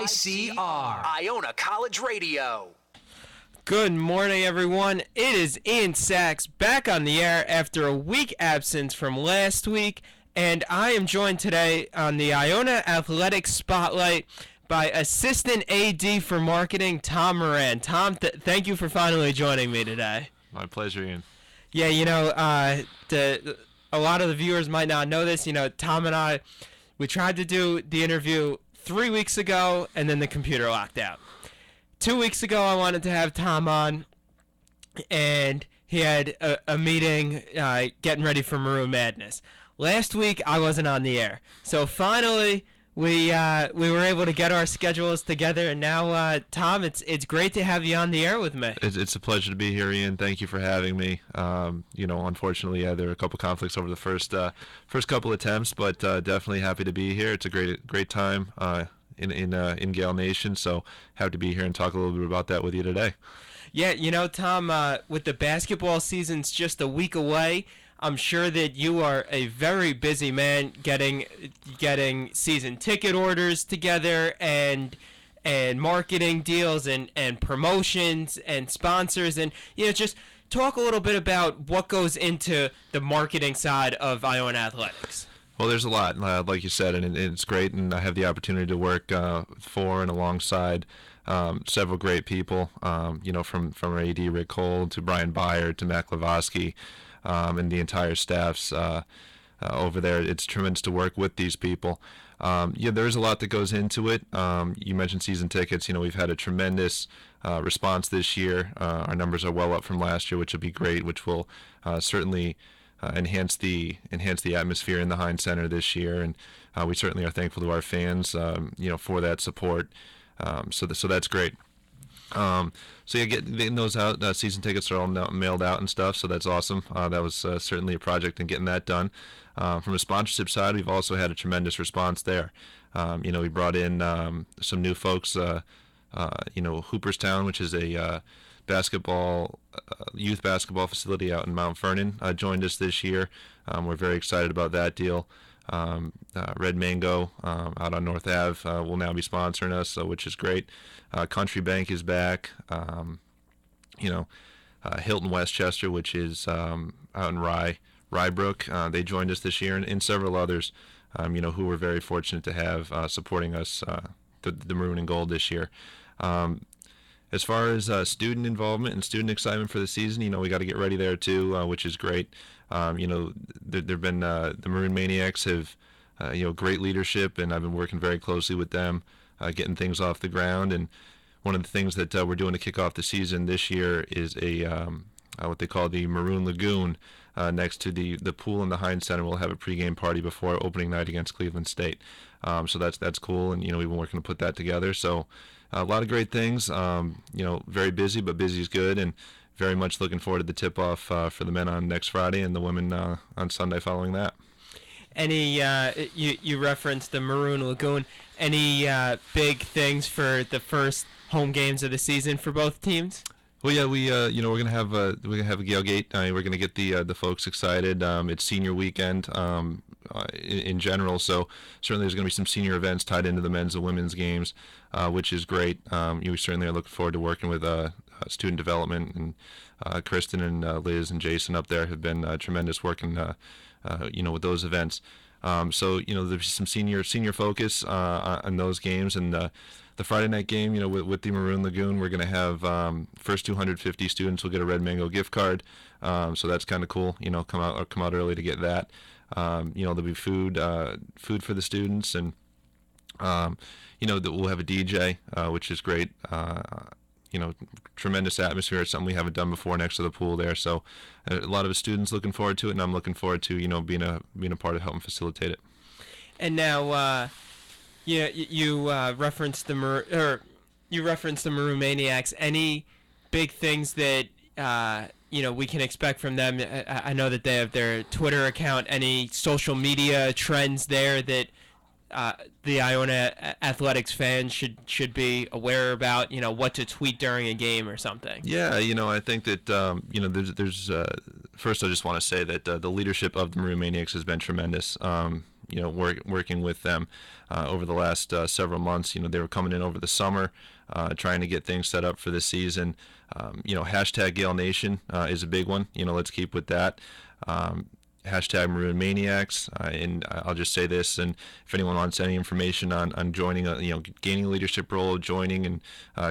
ICR, Iona College Radio. Good morning, everyone. It is Ian Sachs back on the air after a week absence from last week, and I am joined today on the Iona Athletics Spotlight by Assistant AD for Marketing, Tom Moran. Tom, thank you for finally joining me today. My pleasure, Ian. Yeah, a lot of the viewers might not know this. Tom and I, we tried to do the interview 3 weeks ago, and then the computer locked out. 2 weeks ago, I wanted to have Tom on, and he had a meeting getting ready for Maroon Madness. Last week, I wasn't on the air. So finally, we were able to get our schedules together, and now, Tom, it's great to have you on the air with me. It's a pleasure to be here, Ian. Thank you for having me. Unfortunately, there were a couple conflicts over the first couple attempts, but definitely happy to be here. It's a great time in Gale Nation, so happy to be here and talk a little bit about that with you today. Yeah, Tom, with the basketball season's just a week away, I'm sure that you are a very busy man getting season ticket orders together and marketing deals and promotions and sponsors, and just talk a little bit about what goes into the marketing side of Iona Athletics. Well, there's a lot, like you said, and it's great, and I have the opportunity to work for and alongside several great people, from our AD Rick Cole to Brian Byer to Matt Lavoski, and the entire staffs over there. It's tremendous to work with these people. There's a lot that goes into it. You mentioned season tickets. We've had a tremendous response this year. Our numbers are well up from last year, which will be great, which will certainly enhance the atmosphere in the Heinz Center this year, and we certainly are thankful to our fans, for that support. So that's great. Getting those out. Season tickets are all mailed out and stuff, so that's awesome. That was certainly a project in getting that done. From a sponsorship side, we've also had a tremendous response there. We brought in some new folks. Hooperstown, which is a youth basketball facility out in Mount Vernon, joined us this year. We're very excited about that deal. Red Mango out on North Ave will now be sponsoring us, which is great. Country Bank is back. Hilton Westchester, which is out in Rybrook, they joined us this year, and several others, who we're very fortunate to have supporting us, the Maroon and Gold this year. As far as student involvement and student excitement for the season, we got to get ready there too, which is great. There've been the Maroon Maniacs have great leadership, and I've been working very closely with them, getting things off the ground. And one of the things that we're doing to kick off the season this year is what they call the Maroon Lagoon next to the pool in the Heinz Center. We'll have a pregame party before opening night against Cleveland State. So that's cool, and we've been working to put that together. So a lot of great things. Very busy, but busy is good, and very much looking forward to the tip-off for the men on next Friday and the women on Sunday following that. Any you referenced the Maroon Lagoon. Any big things for the first home games of the season for both teams? Well, yeah, we're gonna have a Gale Gate. We're gonna get the folks excited. It's senior weekend in general, so certainly there's gonna be some senior events tied into the men's and women's games, which is great. We certainly are looking forward to working with student development, and Kristen and Liz and Jason up there have been tremendous working with those events. There's some senior focus on those games, and the Friday night game, with the Maroon Lagoon, we're going to have first 250 students will get a Red Mango gift card. So that's kind of cool. Come out early to get that. There'll be food for the students, and that we'll have a DJ, which is great. Tremendous atmosphere. It's something we haven't done before next to the pool there. So a lot of the students looking forward to it, and I'm looking forward to being a part of helping facilitate it. And now. You referenced the Maroon Maniacs. Any big things that we can expect from them? I know that they have their Twitter account. Any social media trends there that the Iona Athletics fans should be aware about? What to tweet during a game or something. Yeah, I think that there's first I just want to say that the leadership of the Maroon Maniacs has been tremendous. working with them over the last several months. They were coming in over the summer, trying to get things set up for the season. Hashtag Gale Nation is a big one. Let's keep with that. Hashtag Maroon Maniacs, and I'll just say this, and if anyone wants any information on joining, gaining a leadership role, joining and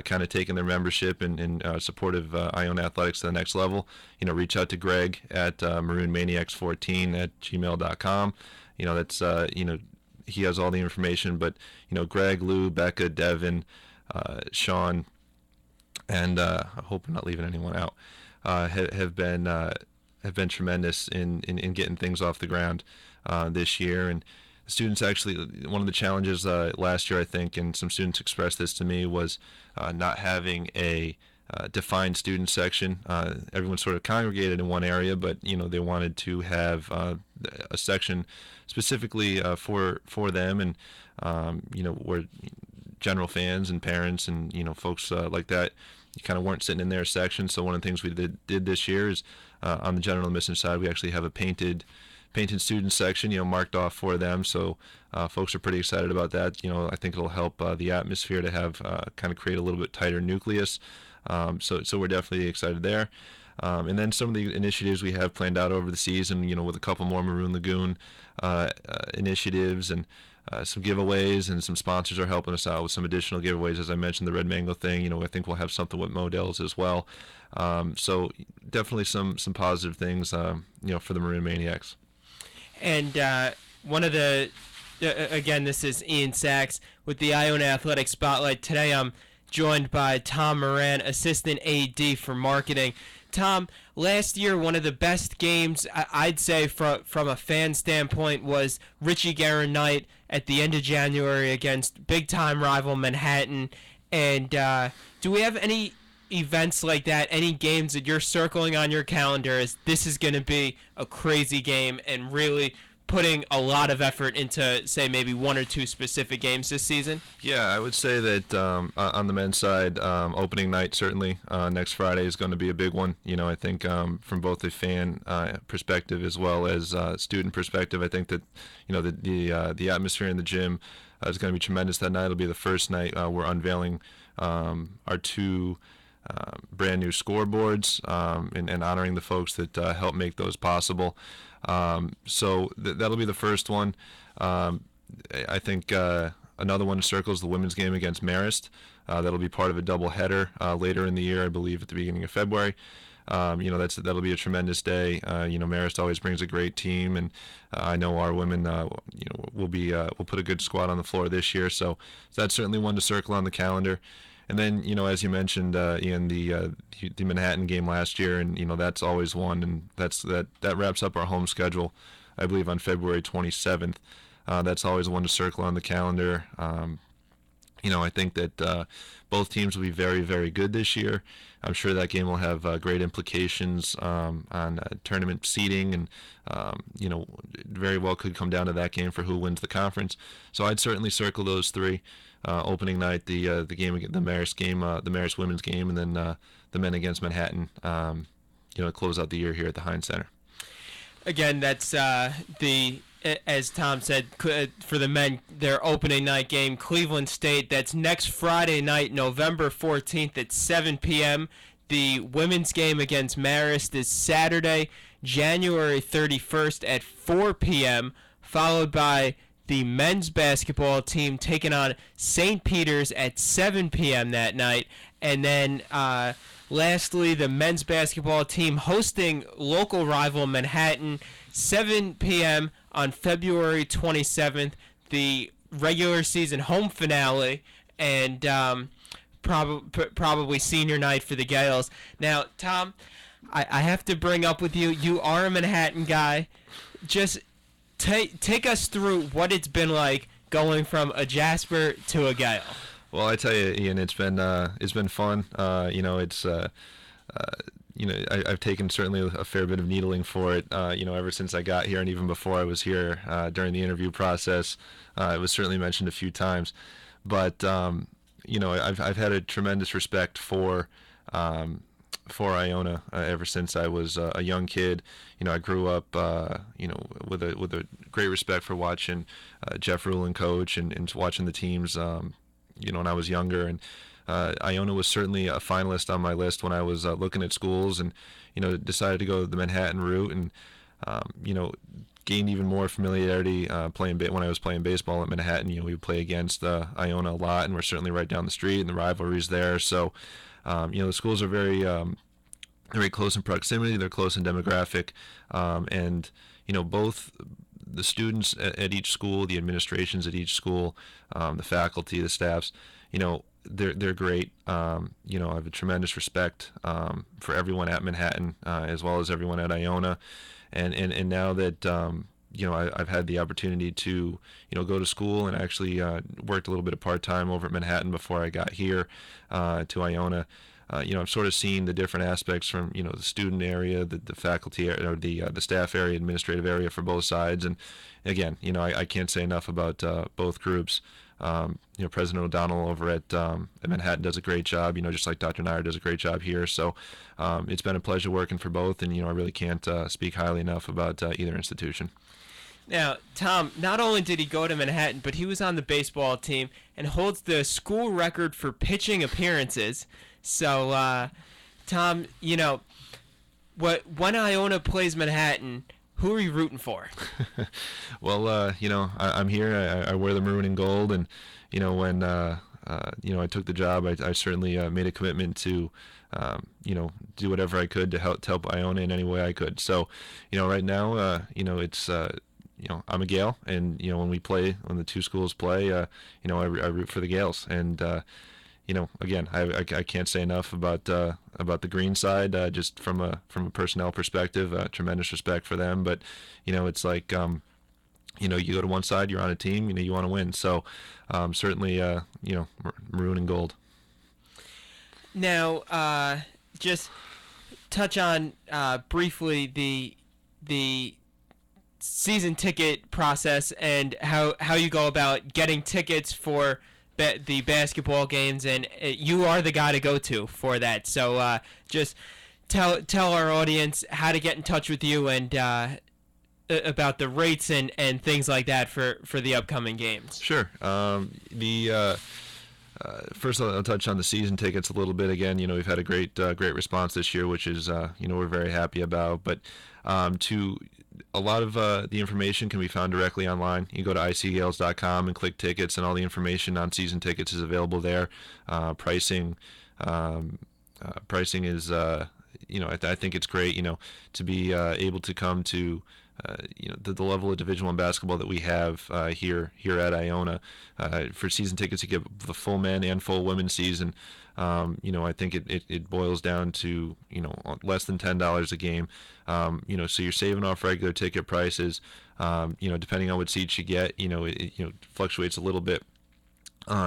kind of taking their membership and support of Iona Athletics to the next level, reach out to Greg at maroonmaniacs14@gmail.com. That's, he has all the information, but, Greg, Lou, Becca, Devin, Sean, and I hope I'm not leaving anyone out, have been tremendous in getting things off the ground this year. And the students actually, one of the challenges last year, I think, and some students expressed this to me, was not having a defined student section. Everyone sort of congregated in one area, but they wanted to have a section specifically for them, and where general fans and parents and folks like that, you kind of weren't sitting in their section. So one of the things we did this year is on the general admission side, we actually have a painted student section, marked off for them. So folks are pretty excited about that. I think it'll help the atmosphere to have kind of create a little bit tighter nucleus. So we're definitely excited there. And then some of the initiatives we have planned out over the season, with a couple more Maroon Lagoon initiatives, and some giveaways, and some sponsors are helping us out with some additional giveaways. As I mentioned, the Red Mango thing, I think we'll have something with Models as well. So definitely some positive things, for the Maroon Maniacs. And one of the, again, this is Ian Sachs with the Iona Athletic Spotlight. Today I'm joined by Tom Moran, Assistant AD for Marketing. Tom, last year one of the best games, I'd say from a fan standpoint, was Richie Guerin night at the end of January against big-time rival Manhattan. And do we have any events like that, any games that you're circling on your calendar as this is going to be a crazy game, and really putting a lot of effort into, say, maybe one or two specific games this season? Yeah, I would say that on the men's side, opening night certainly next Friday is going to be a big one. I think from both a fan perspective as well as student perspective, I think that the atmosphere in the gym is going to be tremendous that night. It'll be the first night we're unveiling our two brand new scoreboards and honoring the folks that help make those possible. So that'll be the first one. I think another one to circle is the women's game against Marist. That'll be part of a doubleheader later in the year, I believe, at the beginning of February. That'll be a tremendous day. Marist always brings a great team, and I know our women, we'll put a good squad on the floor this year. So that's certainly one to circle on the calendar. And then, as you mentioned, Ian, the Manhattan game last year, and that's always one, and that wraps up our home schedule, I believe, on February 27th. That's always one to circle on the calendar. I think that both teams will be very, very good this year. I'm sure that game will have great implications on tournament seeding, and very well could come down to that game for who wins the conference. So I'd certainly circle those three. Opening night, the game, the Marist game, the Marist women's game, and then the men against Manhattan. Close out the year here at the Heinz Center. Again, that's as Tom said, for the men, their opening night game, Cleveland State. That's next Friday night, November 14th at 7 p.m. The women's game against Marist is Saturday, January 31st at 4 p.m., followed by the men's basketball team taking on St. Peter's at 7 p.m. that night. And then lastly, the men's basketball team hosting local rival Manhattan, 7 p.m. on February 27th, the regular season home finale, and probably senior night for the Gales. Now, Tom, I have to bring up with you, you are a Manhattan guy. Just take us through what it's been like going from a Jasper to a Gale. Well, I tell you, Ian, it's been fun. I've taken certainly a fair bit of needling for it. Ever since I got here, and even before I was here during the interview process, it was certainly mentioned a few times. But I've had a tremendous respect for for Iona ever since I was a young kid. I grew up, with a great respect for watching Jeff Rulin coach and watching the teams, when I was younger. And Iona was certainly a finalist on my list when I was looking at schools, and decided to go the Manhattan route, and gained even more familiarity when I was playing baseball at Manhattan. We would play against Iona a lot, and we're certainly right down the street, and the rivalry's there. So, the schools are very close in proximity. They're close in demographic, and both the students at each school, the administrations at each school, the faculty, the staffs, they're great. I have a tremendous respect for everyone at Manhattan, as well as everyone at Iona, and now that I've had the opportunity to go to school, and actually worked a little bit of part-time over at Manhattan before I got here to Iona. I've sort of seen the different aspects from the student area, the faculty or the staff area, administrative area for both sides. And again, I can't say enough about both groups. President O'Donnell over at Manhattan does a great job, just like Dr. Nair does a great job here. So it's been a pleasure working for both, and I really can't speak highly enough about either institution. Now, Tom, not only did he go to Manhattan, but he was on the baseball team and holds the school record for pitching appearances. So, Tom, when Iona plays Manhattan, who are you rooting for? Well, I'm here. I wear the maroon and gold, and when I took the job, I certainly made a commitment to do whatever I could to help Iona in any way I could. So, right now, it's I'm a Gale, and when the two schools play, I root for the Gales, and again, I can't say enough about the green side. Just from a personnel perspective, tremendous respect for them. But it's like you go to one side, you're on a team, you want to win. So certainly, maroon and gold. Now, just touch on briefly the season ticket process and how you go about getting tickets for the basketball games, and you are the guy to go to for that. So just tell our audience how to get in touch with you and about the rates and things like that for the upcoming games. Sure. First, I'll touch on the season tickets a little bit. Again, we've had a great response this year, which is we're very happy about. But a lot of the information can be found directly online. You go to icgales.com and click tickets, and all the information on season tickets is available there. Pricing is I think it's great to be able to come to the level of Division I basketball that we have here at Iona. For season tickets, you get the full men and full women's season. I think it boils down to less than $10 a game. So you're saving off regular ticket prices. Depending on what seats you get, it fluctuates a little bit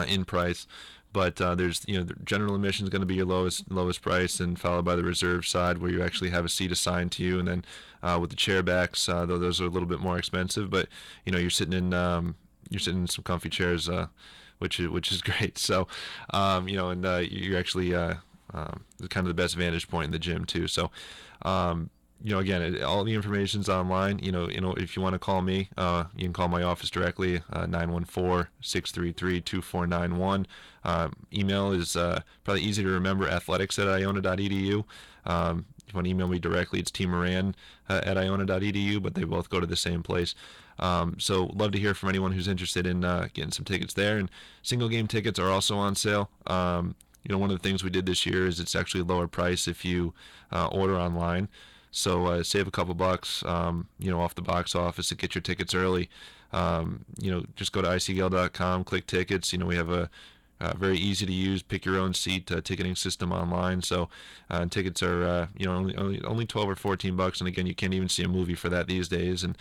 in price. But there's the general admission is going to be your lowest price, and followed by the reserve side, where you actually have a seat assigned to you, and then with the chair backs, though those are a little bit more expensive, but you're sitting in some comfy chairs, which is great. So you're actually kind of the best vantage point in the gym too. So again, all the information's online. If you want to call me, you can call my office directly, 914-633-2491. Email is probably easy to remember, athletics@iona.edu. If you want to email me directly, it's tmoran@iona.edu, but they both go to the same place. So love to hear from anyone who's interested in getting some tickets there. And single game tickets are also on sale. One of the things we did this year is it's actually a lower price if you order online. So save a couple bucks, off the box office to get your tickets early. Just go to icgale.com, click tickets. We have a very easy to use, pick your own seat ticketing system online. So tickets are only $12 or $14, and again, you can't even see a movie for that these days. And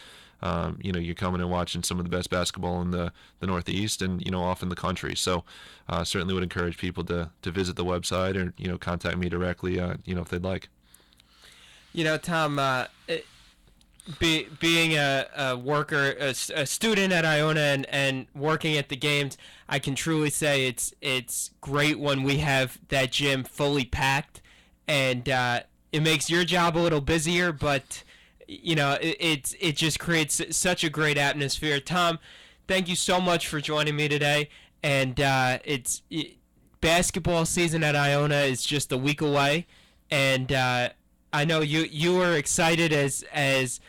you're coming and watching some of the best basketball in the Northeast and off in the country. So certainly would encourage people to visit the website or contact me directly if they'd like. Tom, being a worker, a student at Iona and working at the games, I can truly say it's great when we have that gym fully packed and it makes your job a little busier, but it just creates such a great atmosphere. Tom, thank you so much for joining me today. And basketball season at Iona is just a week away, and I know you were excited as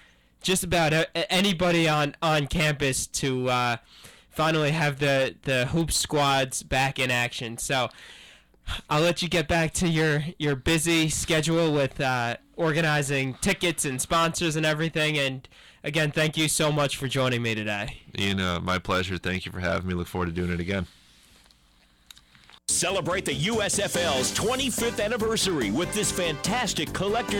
just about anybody on campus to finally have the hoop squads back in action. So I'll let you get back to your busy schedule with organizing tickets and sponsors and everything. And again, thank you so much for joining me today. Ian, my pleasure. Thank you for having me. Look forward to doing it again. Celebrate the USFL's 25th anniversary with this fantastic collector